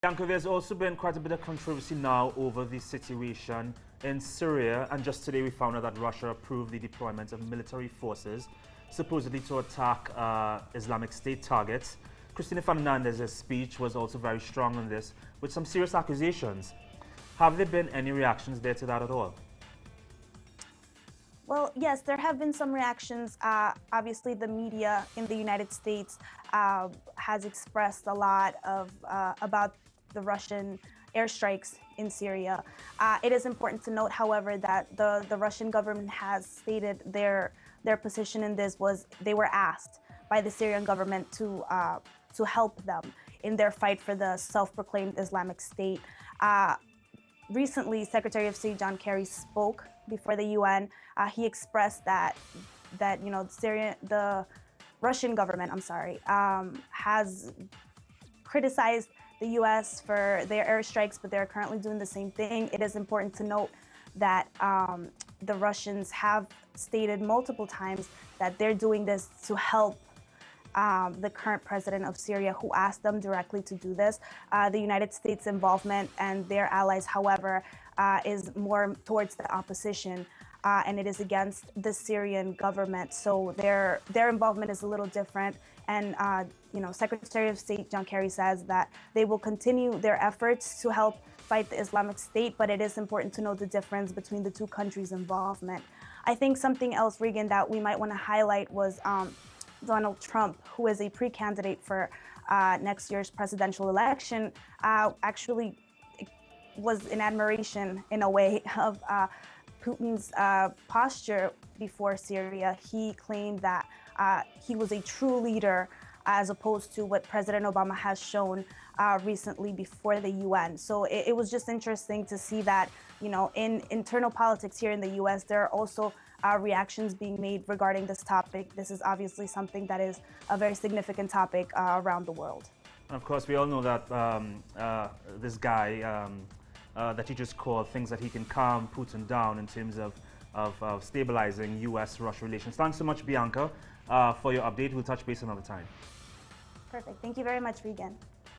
Bianca, there's also been quite a bit of controversy now over the situation in Syria, and just today we found out that Russia approved the deployment of military forces supposedly to attack Islamic State targets. Cristina Fernandez's speech was also very strong on this, with some serious accusations. Have there been any reactions there to that at all? Well, yes, there have been some reactions. Obviously, the media in the United States has expressed a lot of about the Russian airstrikes in Syria. It is important to note, however, that the Russian government has stated their position in this was they were asked by the Syrian government to help them in their fight for the self-proclaimed Islamic State. Recently, Secretary of State John Kerry spoke before the UN. He expressed that the Russian government, has criticized the U.S. for their airstrikes, but they're currently doing the same thing. It is important to note that the Russians have stated multiple times that they're doing this to help the current president of Syria, who asked them directly to do this. The United States' involvement and their allies, however, is more towards the opposition, and it is against the Syrian government. So their involvement is a little different. And Secretary of State John Kerry says that they will continue their efforts to help fight the Islamic State, but it is important to know the difference between the two countries' involvement. I think something else, Regan, that we might want to highlight was Donald Trump, who is a pre-candidate for next year's presidential election, actually was in admiration, in a way, of Putin's posture before Syria. He claimed that he was a true leader, as opposed to what President Obama has shown recently before the UN. So it was just interesting to see that, in internal politics here in the US, there are also reactions being made regarding this topic. This is obviously something that is a very significant topic around the world. Of course, we all know that this guy that you just called thinks that he can calm Putin down in terms of stabilizing U.S.-Russia relations. Thanks so much, Bianca, for your update. We'll touch base another time. Perfect. Thank you very much, Regan.